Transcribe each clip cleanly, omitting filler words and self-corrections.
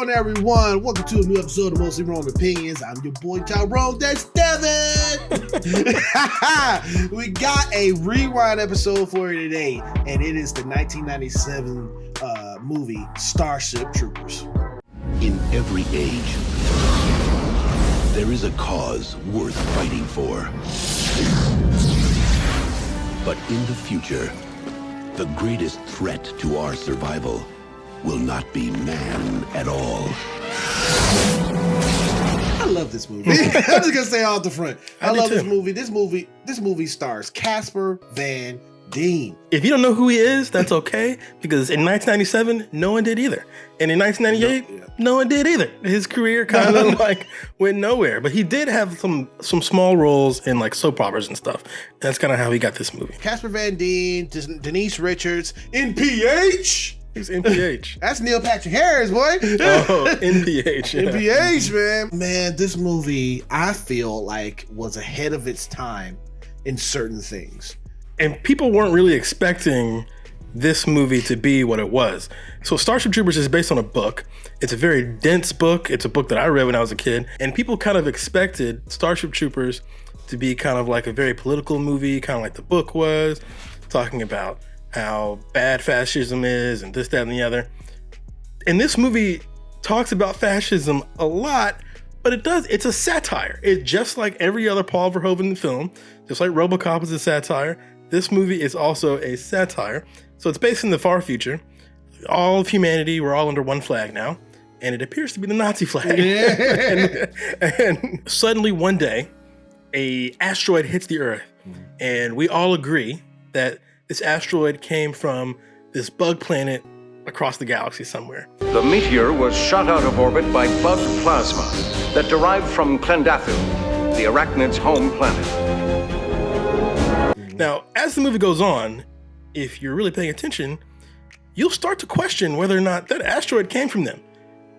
on, everyone? Welcome to a new episode of Mostly Wrong Opinions. I'm your boy Tyrone. That's Devin. We got a rewind episode for you today, and it is the 1997 movie Starship Troopers. In every age, there is a cause worth fighting for. But in the future, the greatest threat to our survival will not be man at all. I love this movie. I'm just gonna say out the front. I love this movie. This movie stars Casper Van Dien. If you don't know who he is, that's okay, because in 1997, no one did either. And in 1998, no one did either. His career kind of like went nowhere, but he did have some small roles in like soap operas and stuff. That's kind of how he got this movie. Casper Van Dien, Denise Richards, NPH. He's NPH. That's Neil Patrick Harris, boy. Oh, NPH. Yeah. NPH, man. Man, this movie, I feel like, was ahead of its time in certain things. And people weren't really expecting this movie to be what it was. So Starship Troopers is based on a book. It's a very dense book. It's a book that I read when I was a kid. And people kind of expected Starship Troopers to be kind of like a very political movie, kind of like the book was, talking about how bad fascism is and this, that, and the other. And this movie talks about fascism a lot, but it's a satire. It's just like every other Paul Verhoeven film, just like RoboCop is a satire. This movie is also a satire. So it's based in the far future. All of humanity, we're all under one flag now, and it appears to be the Nazi flag. Yeah. and suddenly one day, an asteroid hits the Earth, and we all agree that this asteroid came from this bug planet across the galaxy somewhere. The meteor was shot out of orbit by bug plasma that derived from Klendathu, the arachnids' home planet. Now, as the movie goes on, if you're really paying attention, you'll start to question whether or not that asteroid came from them.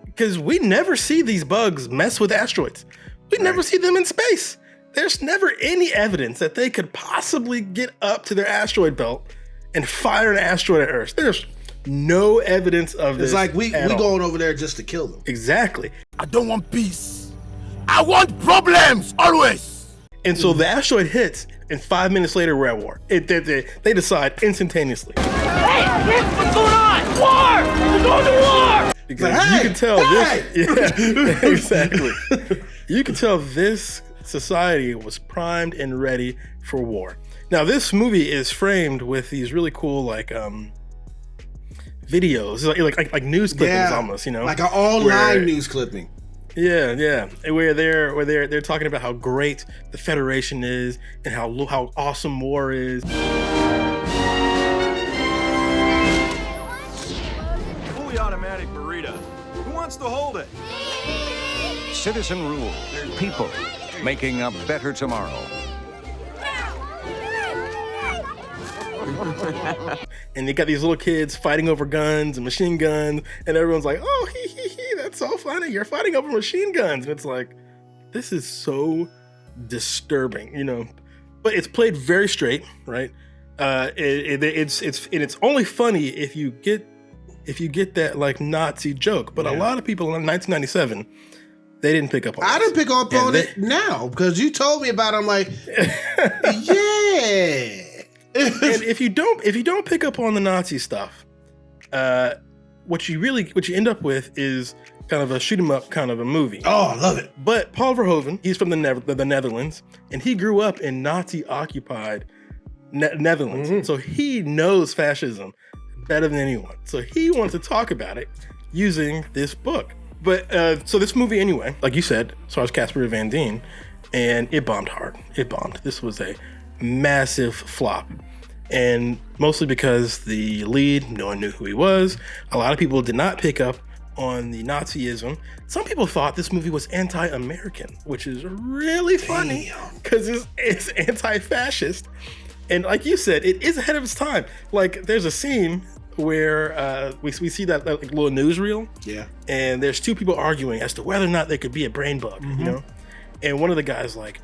Because we never see these bugs mess with asteroids. We never see them in space. There's never any evidence that they could possibly get up to their asteroid belt and fire an asteroid at Earth. There's no evidence of this. It's like we going over there just to kill them. Exactly. I don't want peace. I want problems, always. And so the asteroid hits, and 5 minutes later, we're at war. They decide instantaneously. Hey, what's going on? War! We're going to war! Because you can tell this. Yeah, exactly. You can tell this society was primed and ready for war. Now, this movie is framed with these really cool like videos, like news clippings almost, you know, like an online news clipping. Yeah, where they're talking about how great the Federation is and how awesome war is. Fully automatic burrito. Who wants to hold it? Citizen rule, people making a better tomorrow. And they got these little kids fighting over guns and machine guns, and everyone's like, oh, that's so funny. You're fighting over machine guns. And it's like, this is so disturbing, you know, but it's played very straight, right? It's only funny if you get that like Nazi joke, but a lot of people in 1997, they didn't pick up on it. I didn't pick up on it now because you told me about it. I'm like, yeah. And if you don't pick up on the Nazi stuff, what you end up with is kind of a shoot 'em up kind of a movie. Oh, I love it. But Paul Verhoeven, he's from the Netherlands, and he grew up in Nazi occupied Netherlands, so he knows fascism better than anyone. So he wants to talk about it using this book. But so this movie, anyway, like you said, stars Casper Van Dien, and it bombed hard. It bombed. This was a massive flop, and mostly because the lead, no one knew who he was. A lot of people did not pick up on the Nazism. Some people thought this movie was anti-American, which is really funny because it's anti-fascist. And like you said, it is ahead of its time. Like there's a scene where we see that like, little newsreel. Yeah. And there's two people arguing as to whether or not there could be a brain bug, you know? And one of the guys like,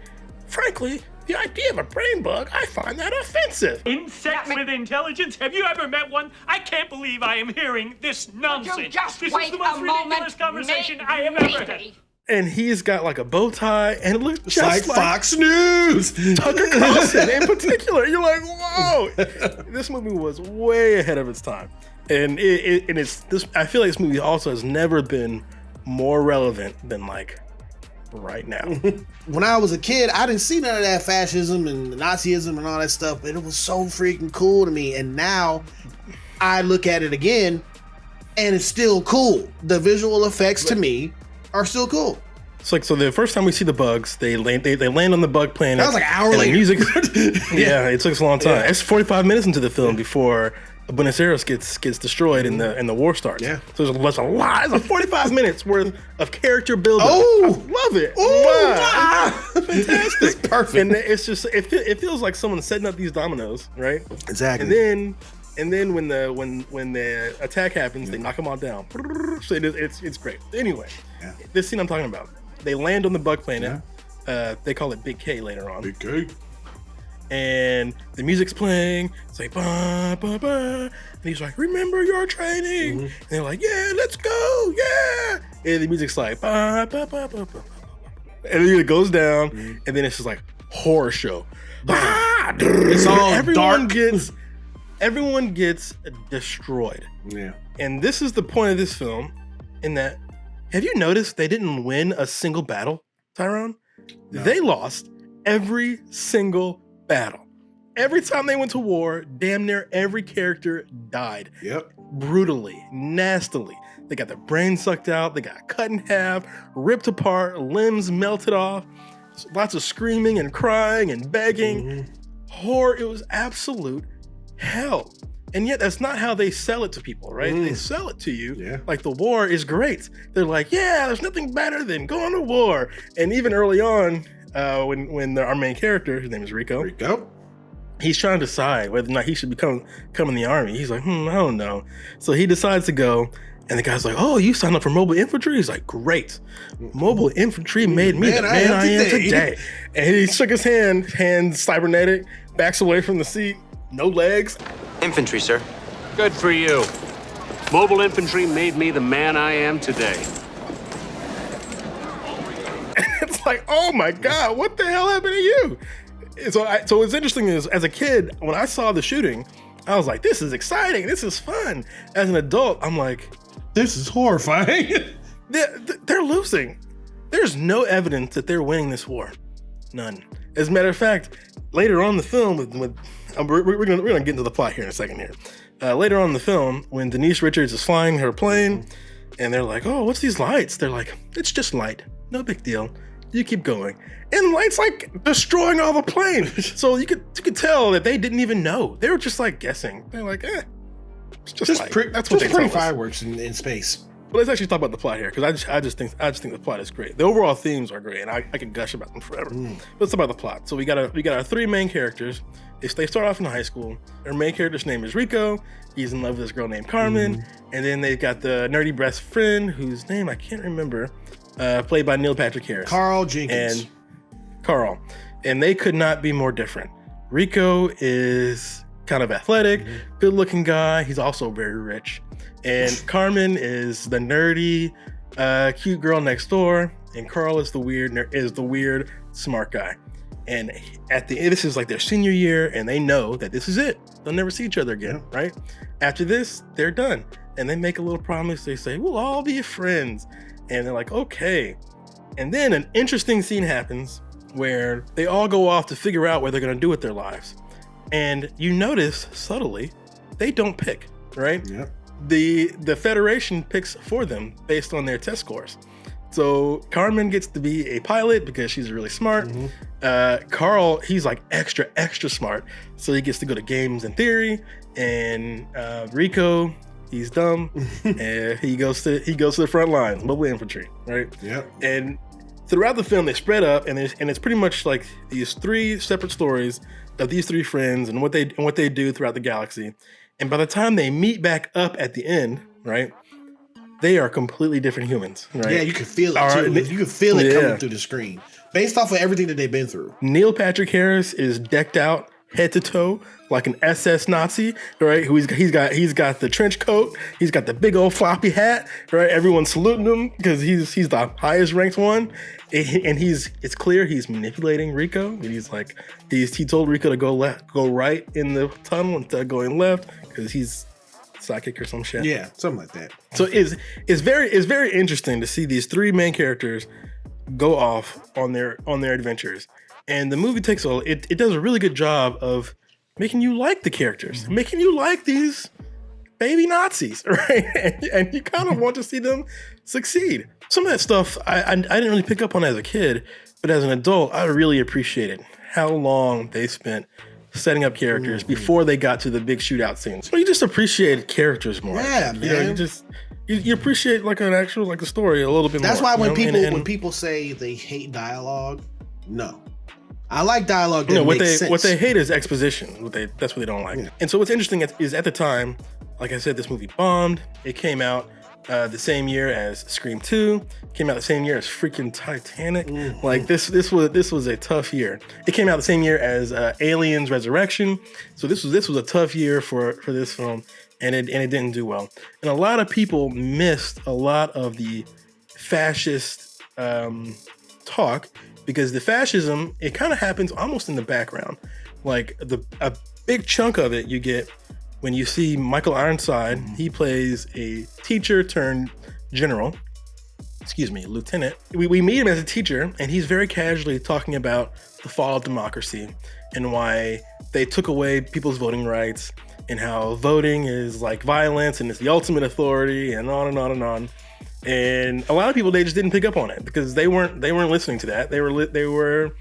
frankly, The idea of a brain bug, I find that offensive. Insects with intelligence? Have you ever met one? I can't believe I am hearing this nonsense. just This wait is the most a moment, ridiculous conversation I have ever had. And he's got like a bow tie, and it looks It's just like Fox News. Tucker Carlson in particular. You're like, whoa! This movie was way ahead of its time, and it's this. I feel like this movie also has never been more relevant than like right now. When I was a kid, I didn't see none of that fascism and Nazism and all that stuff, but it was so freaking cool to me. And now I look at it again, and it's still cool. The visual effects to me are still cool. It's like, so the first time we see the bugs, they land on the bug planet. That was like an hour and later. The music, yeah, it took us a long time. It's 45 minutes into the film before Buenos Aires gets destroyed and the war starts. Yeah. So there's a lot. It's a 45 minutes worth of character building. Oh! I love it. Oh, Wow. fantastic. It's perfect. And it's just it feels like someone setting up these dominoes, right? Exactly. And then when the attack happens, they knock them all down. So it's great. Anyway, this scene I'm talking about, they land on the bug planet. They call it Big K later on. Big K. And the music's playing. It's like ba ba ba. And he's like, "Remember your training." And they're like, "Yeah, let's go, yeah." And the music's like ba ba ba ba ba. And then it goes down, and then it's just like horror show. It's all Everyone gets destroyed. Yeah. And this is the point of this film, in that, have you noticed they didn't win a single battle, Tyrone? No. They lost every single battle. Every time they went to war, damn near every character died. Yep. Brutally, nastily. They got their brains sucked out, they got cut in half, ripped apart, limbs melted off, lots of screaming and crying and begging. Horror, it was absolute hell. And yet that's not how they sell it to people, right? They sell it to you like the war is great. They're like, yeah, there's nothing better than going to war. And even early on, when our main character, his name is Rico, he's trying to decide whether or not he should come in the army. He's like, I don't know. So he decides to go, and the guy's like, oh, you signed up for mobile infantry? He's like, great. Mobile infantry made me the man I am today. And he shook his hand cybernetic, backs away from the seat, no legs. Infantry, sir. Good for you. Mobile infantry made me the man I am today. It's like, oh my God, what the hell happened to you? So what's interesting is, as a kid, when I saw the shooting, I was like, this is exciting, this is fun. As an adult, I'm like, this is horrifying. They're losing. There's no evidence that they're winning this war. None. As a matter of fact, later on in the film, we're gonna get into the plot here in a second here. Later on in the film, when Denise Richards is flying her plane, and they're like, oh, what's these lights? They're like, it's just light, no big deal. You keep going. And light's like destroying all the planes. So you could tell that they didn't even know. They were just like guessing. They're like, it's just light. That's what they pretty tell us. fireworks in space. But let's actually talk about the plot here, because I just think the plot is great. The overall themes are great, and I could gush about them forever. Let's talk about the plot. So we got our three main characters. They start off in high school. Our main character's name is Rico. He's in love with this girl named Carmen. And then they've got the nerdy best friend, whose name I can't remember, played by Neil Patrick Harris. Carl Jenkins. And they could not be more different. Rico is kind of athletic, good-looking guy. He's also very rich. And Carmen is the nerdy, cute girl next door, and Carl is the weird, smart guy. And at the end, this is like their senior year, and they know that this is it. They'll never see each other again, right? After this, they're done, and they make a little promise. They say, "We'll all be friends," and they're like, "Okay." And then an interesting scene happens where they all go off to figure out what they're going to do with their lives, and you notice subtly they don't pick, right? Yep. The Federation picks for them based on their test scores. So Carmen gets to be a pilot because she's really smart. Carl, he's like extra smart, so he gets to go to games and theory. And Rico, he's dumb, and he goes to the front lines, mobile infantry, right? Yeah. And throughout the film, they spread up, and it's pretty much like these three separate stories of these three friends and what they do throughout the galaxy. And by the time they meet back up at the end, right, they are completely different humans, right? Yeah, you can feel it too. You can feel it coming through the screen. Based off of everything that they've been through. Neil Patrick Harris is decked out head to toe like an SS Nazi, right? He's got the trench coat, he's got the big old floppy hat, right? Everyone's saluting him because he's the highest ranked one, and it's clear he's manipulating Rico. And he told Rico to go right in the tunnel instead of going left because he's psychic or some shit. Yeah, something like that. So it's very interesting to see these three main characters go off on their adventures, and the movie it does a really good job of making you like the characters, making you like these baby Nazis, right? And you kind of want to see them succeed. Some of that stuff I didn't really pick up on as a kid, but as an adult, I really appreciated how long they spent setting up characters before they got to the big shootout scenes. So you just appreciate characters more. Yeah, man. You appreciate a story a little bit more. That's why when people say they hate dialogue, no. I like dialogue that makes sense. What they hate is exposition. That's what they don't like. Yeah. And so what's interesting is at the time, like I said, this movie bombed. It came out the same year as Scream 2. Came out the same year as freaking Titanic. Like this was a tough year. It came out the same year as Aliens Resurrection. So this was a tough year for this film, and it didn't do well. And a lot of people missed a lot of the fascist talk, because the fascism, it kind of happens almost in the background. Like a big chunk of it you get when you see Michael Ironside. He plays a teacher turned lieutenant. We meet him as a teacher, and he's very casually talking about the fall of democracy and why they took away people's voting rights and how voting is like violence and it's the ultimate authority, and on and on and on. And a lot of people, they just didn't pick up on it because they weren't listening to that. They were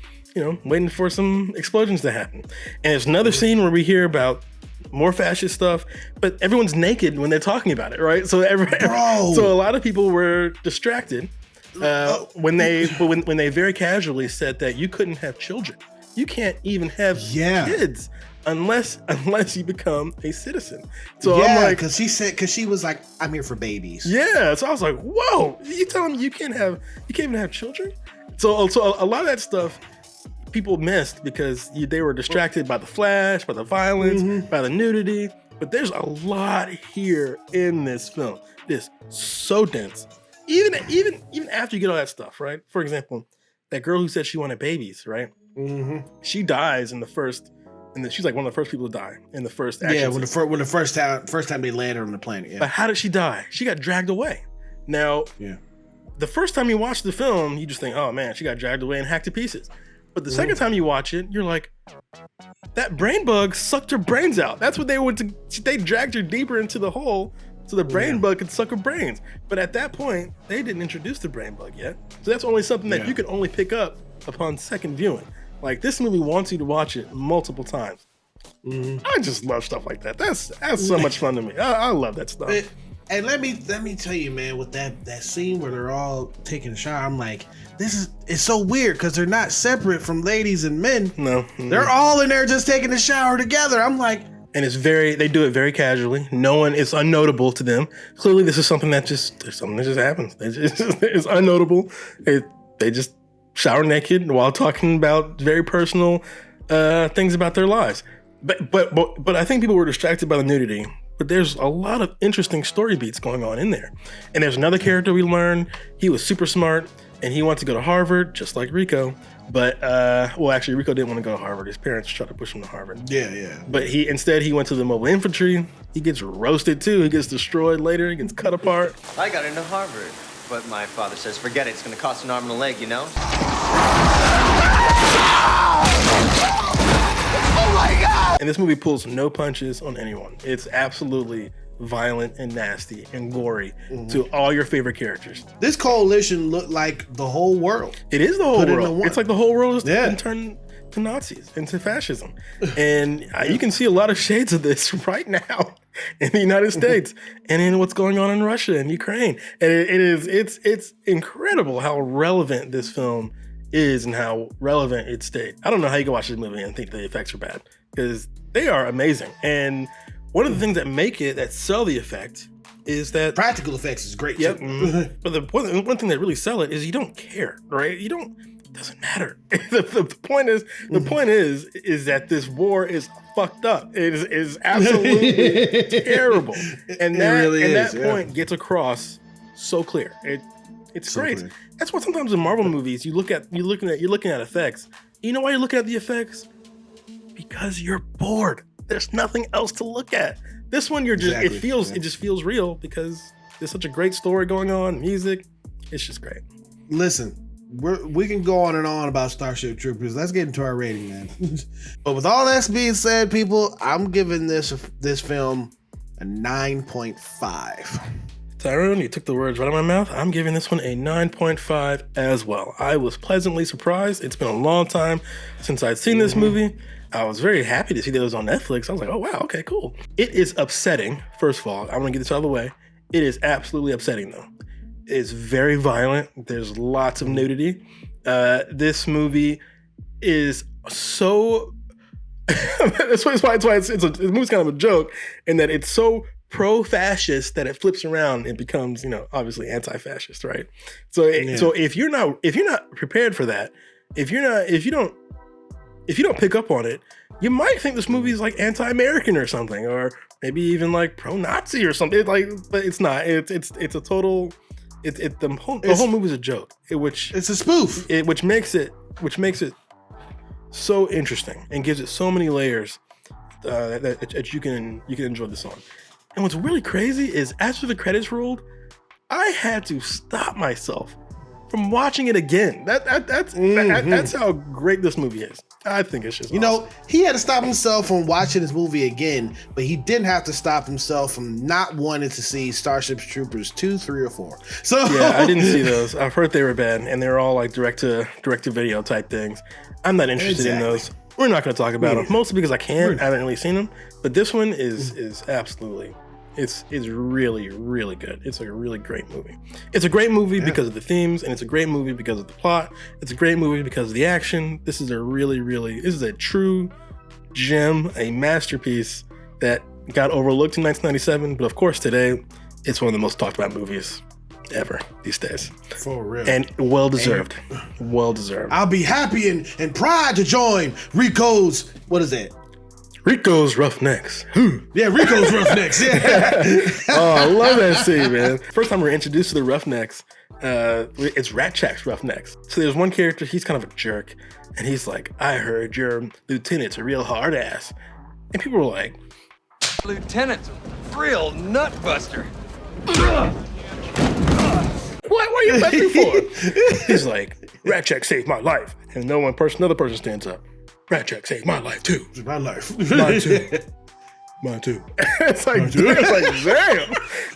waiting for some explosions to happen. And there's another scene where we hear about more fascist stuff, but everyone's naked when they're talking about it, right? So so a lot of people were distracted when they very casually said that you couldn't have children. You can't even have kids unless you become a citizen. So I'm like, because she was like, I'm here for babies. Yeah. So I was like, whoa, you telling me you can't even have children? So a lot of that stuff people missed because they were distracted by the flash, by the violence, by the nudity. But there's a lot here in this film. It's so dense. Even after you get all that stuff, right? For example, that girl who said she wanted babies, right? She dies in the first. And she's like one of the first people to die in the first action. Yeah, when the first time they landed on the planet. Yeah. But how did she die? She got dragged away. Now, the first time you watch the film, you just think, oh man, she got dragged away and hacked to pieces. But the second time you watch it, you're like, that brain bug sucked her brains out. That's what they dragged her deeper into the hole so the brain bug could suck her brains. But at that point, they didn't introduce the brain bug yet. So that's only something that you can only pick up upon second viewing. Like, this movie wants you to watch it multiple times. I just love stuff like that. That's so much fun to me. I love that stuff. And let me tell you, man, with that scene where they're all taking a shower, I'm like, it's so weird because they're not separate from ladies and men. No. They're all in there just taking a shower together. I'm like, and they do it very casually. No one is unnotable to them. Clearly, this is something that just happens. It's unnotable. They just shower naked while talking about very personal things about their lives. But I think people were distracted by the nudity. But there's a lot of interesting story beats going on in there. And there's another character we learned. He was super smart and he wanted to go to Harvard, just like Rico. But actually, Rico didn't want to go to Harvard. His parents tried to push him to Harvard. Yeah. But instead he went to the mobile infantry. He gets roasted too. He gets destroyed later. He gets cut apart. I got into Harvard. But my father says, forget it, it's gonna cost an arm and a leg, you know? Oh my God! And this movie pulls no punches on anyone. It's absolutely violent and nasty and gory to all your favorite characters. This coalition looked like the whole world. It is the whole world. It's like the whole world has been turned to Nazis and to fascism. And you can see a lot of shades of this right now in the United States and in what's going on in Russia and Ukraine. And it's incredible how relevant this film is and how relevant it stayed. I don't know how you can watch this movie and think the effects are bad, because they are amazing. And one of the things that sell the effect is that practical effects is great too. But the one thing that really sell it is you don't care, right? You don't doesn't matter. The point is that this war is fucked up. It is absolutely terrible, and that point gets across so clear. It's so great. Clear. That's why sometimes in Marvel movies you're looking at effects. You know why you're looking at the effects? Because you're bored. There's nothing else to look at. This one, it just feels real because there's such a great story going on, music. It's just great. Listen, we can go on and on about Starship Troopers. Let's get into our rating, man. But with all that being said, people, I'm giving this film a 9.5. Tyrone, you took the words right out of my mouth. I'm giving this one a 9.5 as well. I was pleasantly surprised. It's been a long time since I'd seen this movie. I was very happy to see that it was on Netflix. I was like, oh, wow, okay, cool. It is upsetting, first of all. I'm going to get this out of the way. It is absolutely upsetting, though. It's very violent. There's lots of nudity. This movie is so... that's why the movie's kind of a joke in that it's so pro-fascist that it flips around and becomes, obviously anti-fascist, right? So if you're not prepared for that, if you don't pick up on it, you might think this movie is like anti-American or something, or maybe even like pro-Nazi or something. But it's not. It's a total. The whole movie is a joke. It's a spoof. Which makes it so interesting and gives it so many layers that you can enjoy this on. And what's really crazy is after the credits rolled, I had to stop myself from watching it again. That's how great this movie is. I think it's just awesome. He had to stop himself from watching this movie again, but he didn't have to stop himself from not wanting to see Starship Troopers 2, 3, or 4. So yeah, I didn't see those. I've heard they were bad, and they're all like direct to video type things. I'm not interested in those. We're not going to talk about them, mostly because I can't. I haven't really seen them. But this one is absolutely, it's really, really good. It's like a really great movie. It's a great movie because of the themes, and it's a great movie because of the plot. It's a great movie because of the action. This is a true gem, a masterpiece that got overlooked in 1997. But of course, today, it's one of the most talked about movies ever these days. For real. And well deserved. Well deserved. I'll be happy and proud to join Rico's, what is that? Rico's Roughnecks. Yeah, Rico's Roughnecks. Yeah. Oh, I love that scene, man. First time we're introduced to the Roughnecks, it's Ratchat's Roughnecks. So there's one character, he's kind of a jerk, and he's like, I heard your lieutenant's a real hard ass. And people were like, Lieutenant's a real nutbuster. What are you mad me for? He's like, Ratchat saved my life. And another person stands up. Ratchat saved my life too. My life. Mine too. Mine too. It's like damn.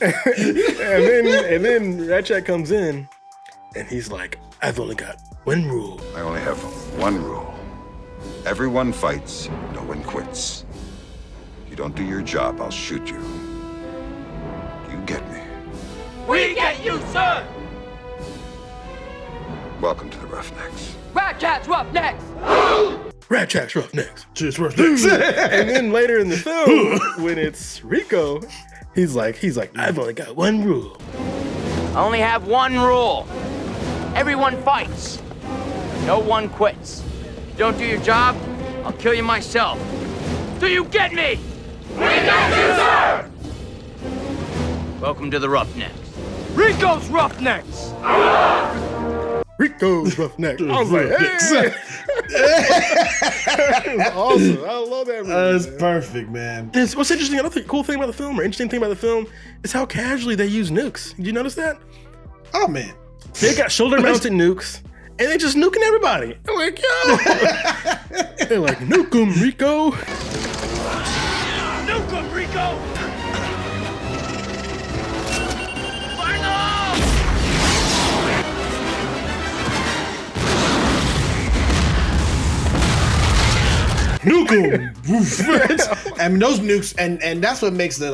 and then Ratchat comes in and he's like, I've only got one rule. I only have one rule. Everyone fights, no one quits. If you don't do your job, I'll shoot you. You get me? We get you, sir! Welcome to the Roughnecks. Ratchat's Roughnecks! Ratchat's Roughnecks. Just Roughnecks. And then later in the film, when it's Rico, he's like, I've only got one rule. I only have one rule. Everyone fights. No one quits. If you don't do your job, I'll kill you myself. Do you get me? We get you, sir! Welcome to the Roughnecks. Rico's Roughnecks! Rico's Roughnecks. I was like, hey! It's awesome. I love that movie. That's perfect, man. And what's interesting, another cool thing about the film, or interesting thing about the film, is how casually they use nukes. Did you notice that? Oh, man. They got shoulder-mounted nukes, and they just nuking everybody. I'm like, yo! They're like, nuke 'em, Rico. Nuke 'em, Rico! Nuke 'em. I mean, those nukes, and that's what makes the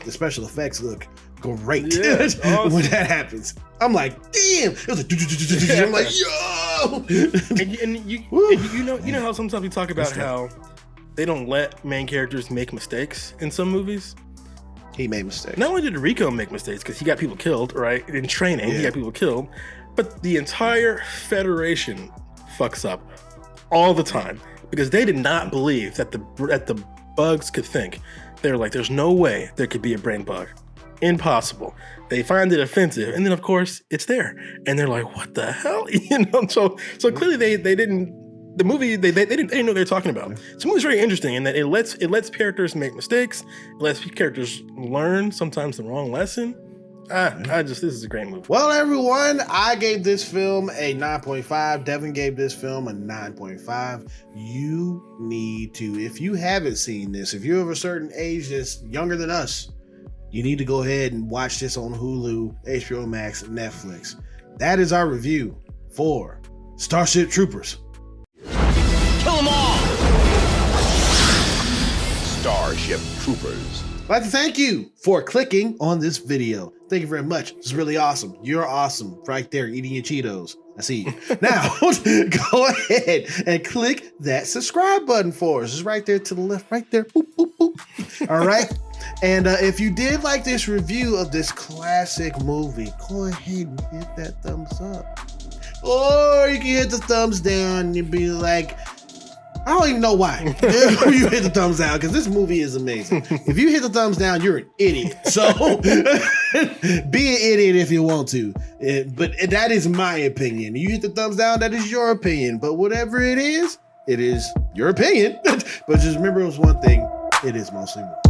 the special effects look great. Yeah, awesome. When that happens. I'm like, damn! It was like, I'm like, yo! And you know how sometimes we talk about how they don't let main characters make mistakes in some movies. He made mistakes. Not only did Rico make mistakes because he got people killed, right? In training, he got people killed. But the entire Federation fucks up all the time because they did not believe that the bugs could think. They were like, there's no way there could be a brain bug. Impossible. They find it offensive, and then of course it's there, and they're like, "What the hell?" So clearly they didn't. The movie they didn't know what they were talking about. So the movie's very interesting in that it lets characters make mistakes, it lets characters learn sometimes the wrong lesson. This is a great movie. Well, everyone, I gave this film a 9.5. Devin gave this film a 9.5. You need to, if you haven't seen this, if you're of a certain age that's younger than us, you need to go ahead and watch this on Hulu, HBO Max, and Netflix. That is our review for Starship Troopers. Kill them all! Starship Troopers. I'd like to thank you for clicking on this video. Thank you very much. It's really awesome. You're awesome right there eating your Cheetos. I see you. Now, go ahead and click that subscribe button for us. It's right there to the left, right there. Boop, boop, boop. All right. And if you did like this review of this classic movie, go ahead and hit that thumbs up. Or you can hit the thumbs down and be like, I don't even know why you hit the thumbs down, because this movie is amazing. If you hit the thumbs down, you're an idiot. So be an idiot if you want to. But that is my opinion. You hit the thumbs down, that is your opinion. But whatever it is your opinion. But just remember, it was one thing. It is mostly more.